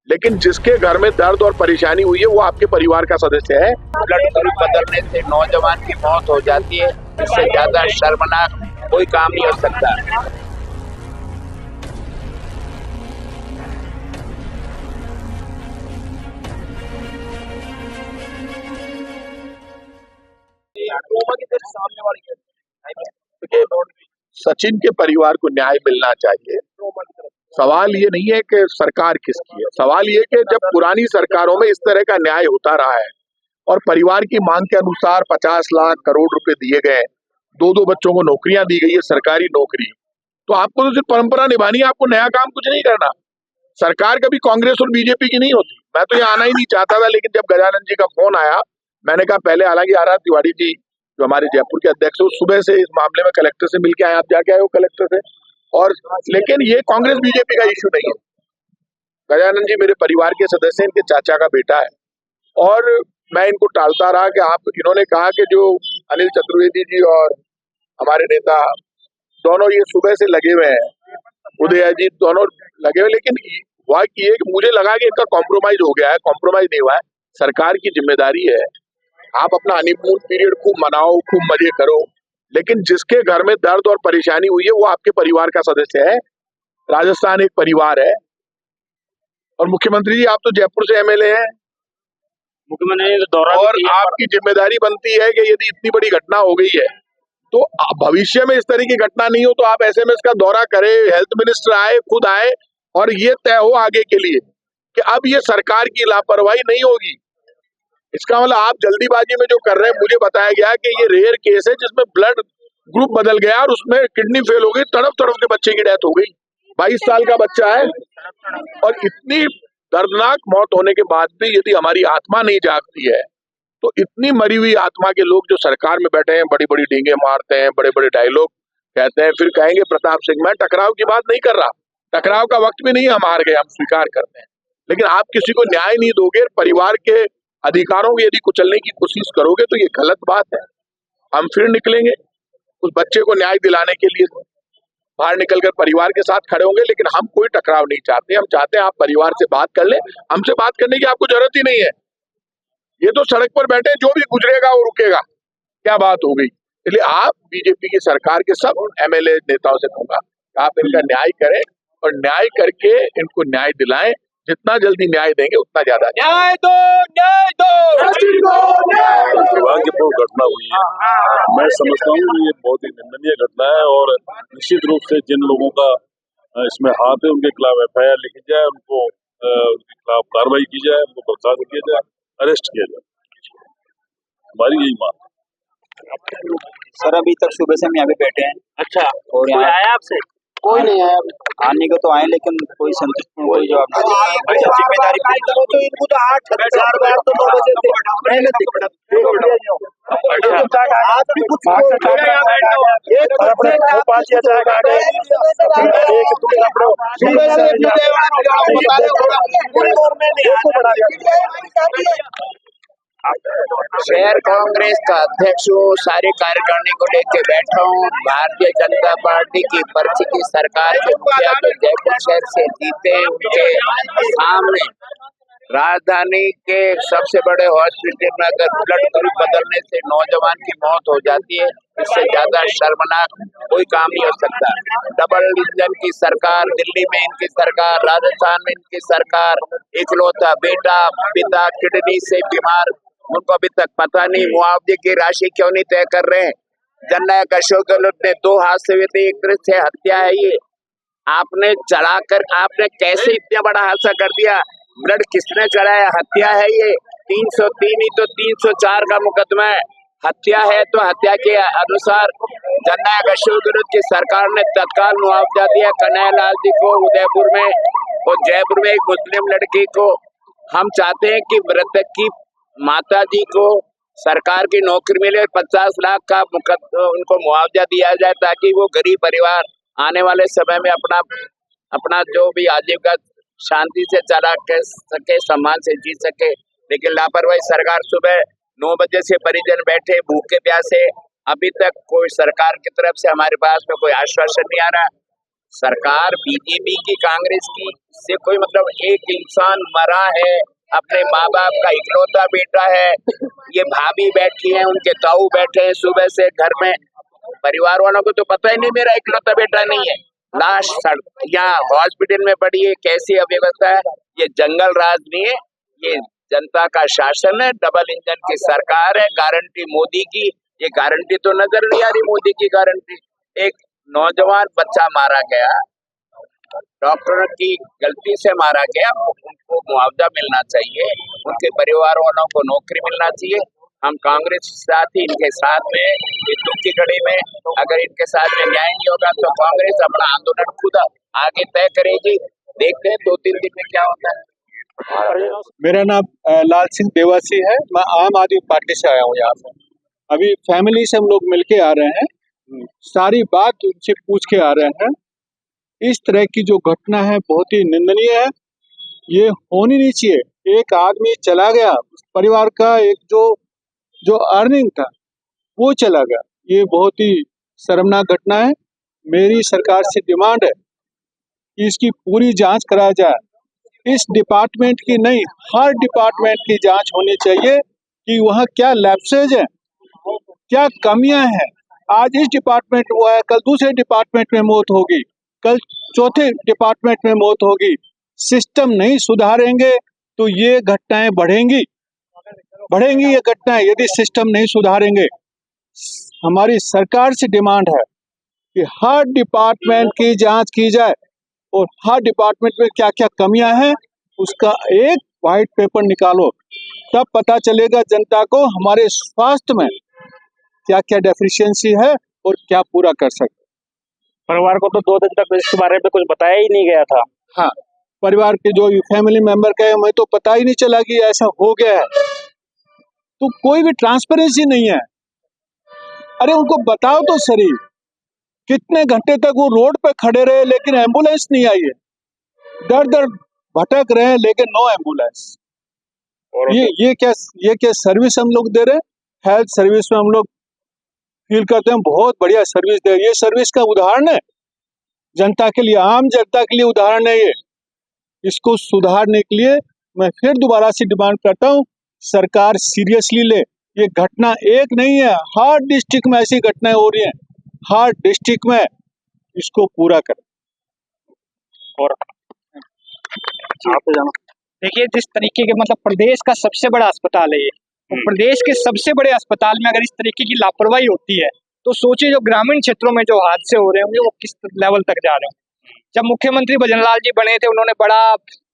लेकिन जिसके घर में दर्द और परेशानी हुई है वो आपके परिवार का सदस्य है। ब्लड ग्रुप बदलने से नौजवान की मौत हो जाती है, इससे ज्यादा शर्मनाक कोई काम नहीं हो सकता। सचिन के परिवार को न्याय मिलना चाहिए। सवाल ये नहीं है कि सरकार किसकी है, सवाल ये कि जब पुरानी सरकारों में इस तरह का न्याय होता रहा है और परिवार की मांग के अनुसार 50 लाख करोड़ रुपए दिए गए, दो बच्चों को नौकरियां दी गई है, सरकारी नौकरी, तो आपको तो सिर्फ परंपरा निभानी है, आपको नया काम कुछ नहीं करना। सरकार कभी कांग्रेस और बीजेपी की नहीं होती। मैं तो यहाँ आना ही नहीं चाहता था, लेकिन जब गजानन जी का फोन आया, मैंने कहा पहले, हालांकि आर तिवारी जी जो हमारे जयपुर के अध्यक्ष है, सुबह से इस मामले में कलेक्टर से मिलकर आए, आप जाके आए हो कलेक्टर से, और लेकिन ये कांग्रेस बीजेपी का इश्यू नहीं है। गजानन जी मेरे परिवार के सदस्य, इनके चाचा का बेटा है, और मैं इनको टालता रहा कि आप, इन्होंने कहा कि जो अनिल चतुर्वेदी जी और हमारे नेता दोनों ये सुबह से लगे हुए हैं, उदय जी दोनों लगे हुए, लेकिन हुआ कि ये मुझे लगा कि इनका कॉम्प्रोमाइज हो गया है। कॉम्प्रोमाइज नहीं हुआ है, सरकार की जिम्मेदारी है, आप अपना हनीमून पीरियड खूब मनाओ, खूब मजे करो, लेकिन जिसके घर में दर्द और परेशानी हुई है वो आपके परिवार का सदस्य है। राजस्थान एक परिवार है। और मुख्यमंत्री जी, आप तो जयपुर से एमएलए हैं, मुख्यमंत्री दौरा, और आपकी जिम्मेदारी बनती है कि यदि इतनी बड़ी घटना हो गई है तो भविष्य में इस तरह की घटना नहीं हो, तो आप एसएमएस का दौरा करें, हेल्थ मिनिस्टर आए, खुद आए, और ये तय हो आगे के लिए कि अब ये सरकार की लापरवाही नहीं होगी। इसका मतलब आप जल्दीबाजी में जो कर रहे हैं, मुझे बताया गया कि ये रेयर केस है जिसमें ब्लड ग्रुप बदल गया और उसमें किडनी फेल हो गई, तड़प के बच्चे की डेथ हो गई। 22 साल का बच्चा है, और इतनी दर्दनाक मौत होने के बाद भी यदि हमारी आत्मा नहीं जागती है, तो इतनी मरी हुई आत्मा के लोग जो सरकार में बैठे हैं, बड़ी बड़ी डींगे मारते हैं, बड़े बड़े डायलॉग कहते हैं, फिर कहेंगे प्रताप सिंह। मैं टकराव की बात नहीं कर रहा, टकराव का वक्त भी नहीं, हम हार गए, हम स्वीकार करते हैं, लेकिन आप किसी को न्याय नहीं दोगे, परिवार के अधिकारों को यदि कुचलने की कोशिश करोगे तो ये गलत बात है। हम फिर निकलेंगे उस बच्चे को न्याय दिलाने के लिए, बाहर निकलकर परिवार के साथ खड़े होंगे, लेकिन हम कोई टकराव नहीं चाहते। हम चाहते हैं आप परिवार से बात कर लें, हमसे बात करने की आपको जरूरत ही नहीं है। ये तो सड़क पर बैठे, जो भी गुजरेगा वो रुकेगा, क्या बात हो गई। इसलिए आप बीजेपी की सरकार के सब एमएलए नेताओं से कहूंगा, आप इनका न्याय करें, और न्याय करके इनको न्याय दिलाएं। जितना जल्दी न्याय देंगे उतना ज्यादा। न्याय दो, न्याय दो, दुर्भाग्यपूर्ण घटना हुई है। मैं समझता हूँ ये बहुत ही निंदनीय घटना है, और निश्चित रूप से जिन लोगों का इसमें हाथ है उनके खिलाफ एफआईआर लिखी जाए, उनको उनके खिलाफ कार्रवाई की जाए, उनको बर्खास्त किया जाए, अरेस्ट किया जाए। हमारी यही मांग। सर अभी तक सुबह से हम यहाँ पे बैठे हैं। अच्छा, और कोई आया आपसे? कोई नहीं आया, आने को तो आए लेकिन कोई संतुष्ट कोई जवाब नहीं। जिम्मेदारी तो इनको तो 8,000 बार तो 9 बजे से पहले आप भी कुछ शहर कांग्रेस का अध्यक्ष हूँ, सारी कार्यकारिणी को लेकर बैठा हूँ। भारतीय जनता पार्टी की पर्ची की सरकार के मुखिया तो जयपुर शहर से जीते, उनके सामने राजधानी के सबसे बड़े हॉस्पिटल में अगर ब्लड ग्रुप बदलने से नौजवान की मौत हो जाती है, इससे ज्यादा शर्मनाक कोई काम नहीं हो सकता। डबल इंजन की सरकार, दिल्ली में इनकी सरकार, राजस्थान में इनकी सरकार, इकलौता बेटा, पिता किडनी से बीमार, उनको अभी तक पता नहीं मुआवजे की राशि क्यों नहीं तय कर रहे हैं। जननायक अशोक गहलोत ने 2 हाथ से एक हत्या है ये, आपने चढ़ाकर, आपने कैसे इतना बड़ा हादसा कर दिया। ब्लड किसने चढ़ाया? हत्या है ये। 303 ही तो 304 का मुकदमा है। हत्या है तो हत्या के अनुसार जननायक अशोक गहलोत की सरकार ने तत्काल मुआवजा दिया कन्हैया लाल जी को उदयपुर में, और जयपुर में एक मुस्लिम लड़की को। हम चाहते हैं कि मृतक की माता जी को सरकार की नौकरी मिले, 50 लाख का उनको मुआवजा दिया जाए, ताकि वो गरीब परिवार आने वाले समय में अपना जो भी आजीविका शांति से चला सके, सम्मान से जी सके। लेकिन लापरवाही सरकार, सुबह 9 बजे से परिजन बैठे भूखे प्यासे, अभी तक कोई सरकार की तरफ से हमारे पास में कोई आश्वासन नहीं आ रहा। सरकार बीजेपी की, कांग्रेस की, से कोई मतलब, एक इंसान मरा है, अपने माँ बाप का इकलौता बेटा है, ये भाभी बैठी है, उनके ताऊ बैठे हैं सुबह से घर में, परिवार वालों को तो पता ही नहीं मेरा इकलौता बेटा नहीं है, लाश यहाँ हॉस्पिटल में पड़ी है, कैसी अव्यवस्था है। ये जंगल राज नहीं है, ये जनता का शासन है, डबल इंजन की सरकार है, गारंटी मोदी की, ये गारंटी तो नजर नहीं आ रही मोदी की गारंटी। एक नौजवान बच्चा मारा गया, डॉक्टर की गलती से मारा गया, उनको मुआवजा मिलना चाहिए, उनके परिवार वालों को नौकरी मिलना चाहिए। हम कांग्रेस साथी इनके साथ में, इस दुख की घड़ी में अगर इनके साथ में न्याय नहीं होगा तो कांग्रेस अपना आंदोलन खुद आगे तय करेगी। देखते हैं 2-3 दिन में क्या होता है। मेरा नाम लाल सिंह देवासी है, मैं आम आदमी पार्टी से आया हूँ यहाँ पे। अभी फैमिली से हम लोग मिलके आ रहे हैं, सारी बात उनसे पूछ के आ रहे हैं। इस तरह की जो घटना है बहुत ही निंदनीय है, ये होनी नहीं चाहिए। एक आदमी चला गया, परिवार का एक जो अर्निंग था वो चला गया, ये बहुत ही शर्मनाक घटना है। मेरी सरकार से डिमांड है कि इसकी पूरी जांच कराया जाए। इस डिपार्टमेंट की नहीं, हर डिपार्टमेंट की जांच होनी चाहिए कि वहाँ क्या लैप्सेज है, क्या कमियां हैं। आज इस डिपार्टमेंट में हुआ है, कल दूसरे डिपार्टमेंट में मौत होगी, कल चौथे डिपार्टमेंट में मौत होगी। सिस्टम नहीं सुधारेंगे तो ये घटनाएं बढ़ेंगी ये घटनाएं, यदि सिस्टम नहीं सुधारेंगे। हमारी सरकार से डिमांड है कि हर डिपार्टमेंट की जांच की जाए और हर डिपार्टमेंट में क्या क्या कमियां हैं उसका एक व्हाइट पेपर निकालो, तब पता चलेगा जनता को हमारे स्वास्थ्य में क्या क्या डेफिशिएंसी है और क्या पूरा कर सकते। परिवार को तो 2 दिन तक इसके बारे में कुछ बताया ही नहीं गया था। हाँ, परिवार के जो फैमिली मेंबर का है, हमें तो पता ही नहीं चला कि ऐसा हो गया है। तो कोई भी ट्रांसपेरेंसी नहीं है। अरे उनको बताओ तो सही, कितने घंटे तक वो रोड पे खड़े रहे लेकिन एम्बुलेंस नहीं आई है, दर दर भटक रहे हैं लेकिन नो एम्बुलेंस। ये क्या सर्विस हम लोग दे रहे हैं? हेल्थ सर्विस में हम लोग फील करते हैं बहुत बढ़िया सर्विस दे रहे हैं। ये सर्विस का उदाहरण है जनता के लिए, आम जनता के लिए उदाहरण है ये। इसको सुधारने के लिए मैं फिर दोबारा से डिमांड करता हूँ, सरकार सीरियसली ले। ये घटना एक नहीं है, हर डिस्ट्रिक्ट में ऐसी घटनाएं हो रही हैं, हर डिस्ट्रिक्ट में इसको पूरा करें। और देखिए, जिस तरीके के मतलब प्रदेश का सबसे बड़ा अस्पताल है ये, तो प्रदेश के सबसे बड़े अस्पताल में अगर इस तरीके की लापरवाही होती है तो सोचिए जो ग्रामीण क्षेत्रों में जो हादसे हो रहे होंगे वो किस लेवल तक जा रहे होंगे। जब मुख्यमंत्री भजनलाल जी बने थे, उन्होंने बड़ा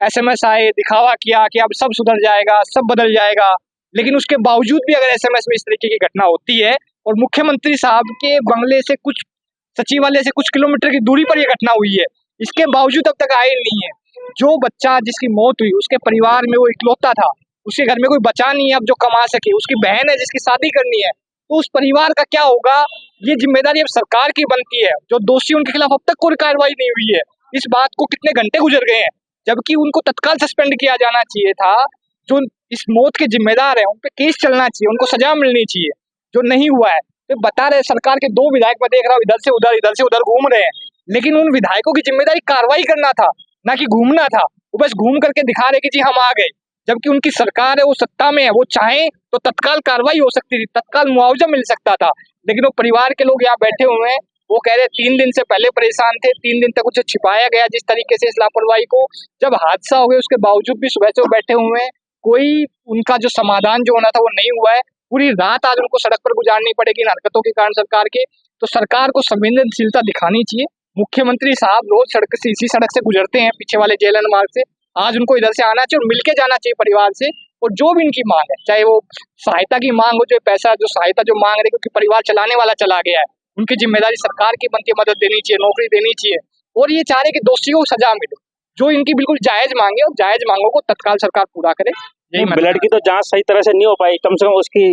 SMS आए, दिखावा किया कि अब सब सुधर जाएगा, सब बदल जाएगा, लेकिन उसके बावजूद भी अगर SMS में इस तरीके की घटना होती है और मुख्यमंत्री साहब के बंगले से कुछ, सचिवालय से कुछ किलोमीटर की दूरी पर यह घटना हुई है, इसके बावजूद अब तक आए नहीं है। जो बच्चा जिसकी मौत हुई उसके परिवार में वो इकलौता था, उसके घर में कोई बचा नहीं है अब जो कमा सके, उसकी बहन है जिसकी शादी करनी है, तो उस परिवार का क्या होगा? ये जिम्मेदारी अब सरकार की बनती है। जो दोषी उनके खिलाफ अब तक कोई कार्रवाई नहीं हुई है, इस बात को कितने घंटे गुजर गए हैं, जबकि उनको तत्काल सस्पेंड किया जाना चाहिए था। जो इस मौत के जिम्मेदार है उन पे केस चलना चाहिए, उनको सजा मिलनी चाहिए, जो नहीं हुआ है। तो बता रहे सरकार के 2 विधायक मैं देख रहा हूँ इधर से उधर घूम रहे हैं, लेकिन उन विधायकों की जिम्मेदारी कार्रवाई करना था, ना कि घूमना था। वो बस घूम करके दिखा रहे कि जी हम आ गए, जबकि उनकी सरकार है, वो सत्ता में है, वो चाहे तो तत्काल कार्रवाई हो सकती थी, तत्काल मुआवजा मिल सकता था। लेकिन वो परिवार के लोग यहाँ बैठे हुए हैं, वो कह रहे 3 दिन से पहले परेशान थे, 3 दिन तक उसे छिपाया गया जिस तरीके से इस लापरवाही को। जब हादसा हो गया उसके बावजूद भी सुबह से वो बैठे हुए हैं, कोई उनका जो समाधान जो होना था वो नहीं हुआ है। पूरी रात आज उनको सड़क पर गुजारनी पड़ेगी इन हरकतों के कारण सरकार के। तो सरकार को संवेदनशीलता दिखानी चाहिए। मुख्यमंत्री साहब रोज सड़क से, इसी सड़क से गुजरते हैं पीछे वाले जेलन मार्ग से, आज उनको इधर से आना चाहिए और मिलके जाना चाहिए परिवार से। और जो भी इनकी मांग है, चाहे वो सहायता की मांग हो, जो पैसा जो सहायता जो मांग रहे, क्योंकि परिवार चलाने वाला चला गया है, उनकी जिम्मेदारी सरकार की बनती है, मदद देनी चाहिए, नौकरी देनी चाहिए। और ये चाह रहे कि दोषियों को सजा मिले, जो इनकी बिल्कुल जायज मांगे, और जायज मांगों को तत्काल सरकार पूरा करे। ब्लड की तो जांच सही तरह से नहीं हो पाई, कम से कम उसकी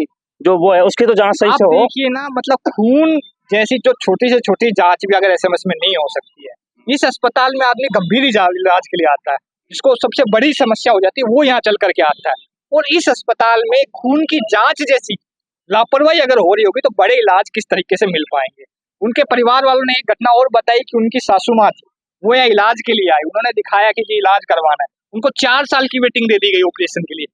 जो वो है उसकी तो जांच सही से हो। देखिए ना, मतलब खून जैसी जो छोटी से छोटी जांच भी अगर SMS में नहीं हो सकती है, इस अस्पताल में आदमी गंभीर इलाज के लिए आता है, जिसको सबसे बड़ी समस्या हो जाती है वो यहाँ चल करके आता है। और इस अस्पताल में खून की जांच जैसी लापरवाही अगर हो रही होगी तो बड़े इलाज किस तरीके से मिल पाएंगे। उनके परिवार वालों ने एक घटना और बताई कि उनकी सासू माँ थी, वो यहाँ इलाज के लिए आए, उन्होंने दिखाया कि ये इलाज करवाना है, उनको 4 साल की वेटिंग दे दी गई ऑपरेशन के लिए।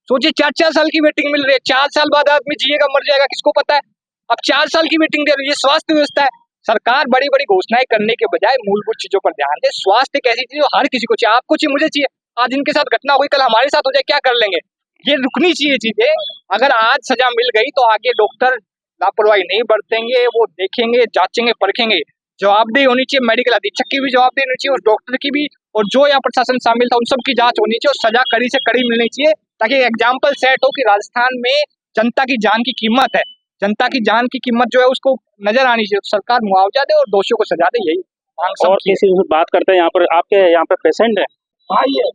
सोचिए 4-4 साल की वेटिंग मिल रही है, 4 साल बाद आदमी जिएगा मर जाएगा किसको पता है। अब 4 साल की वेटिंग दे रही है, ये स्वास्थ्य व्यवस्था है। सरकार बड़ी बड़ी घोषणाएं करने के बजाय मूलभूत चीजों पर ध्यान दे। स्वास्थ्य एक ऐसी चीज जो हर किसी को चाहिए, आपको चाहिए, मुझे चाहिए। आज इनके साथ घटना हुई, कल हमारे साथ हो जाए, क्या कर लेंगे? ये रुकनी चाहिए चीजें। अगर आज सजा मिल गई तो आगे डॉक्टर लापरवाही नहीं बरतेंगे, वो देखेंगे, जांचेंगे, परखेंगे। जवाबदेही होनी चाहिए, मेडिकल अधीक्षक की भी जवाबदेही होनी चाहिए, उस डॉक्टर की भी, और जो यहाँ प्रशासन शामिल था उन सब की जांच होनी चाहिए और सजा कड़ी से कड़ी मिलनी चाहिए, ताकि एग्जाम्पल सेट हो कि राजस्थान में जनता की जान की कीमत है, जनता की जान की कीमत जो है उसको नजर आनी चाहिए। तो सरकार मुआवजा दे और दोषियों को सजा दे, यही मांग सब और की है। किसी से बात करते हैं यहाँ पर, आपके यहाँ पे पेशेंट है? भाई है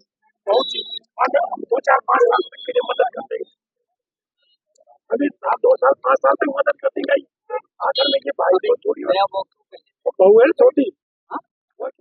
बहुत ही, अगर 2-4-5 साल तक के लिए मदद करते हैं, अभी 2 साल 5 साल तक मदद करती गई, आखिर में ये भाई को छोड़ी बहू है छोटी,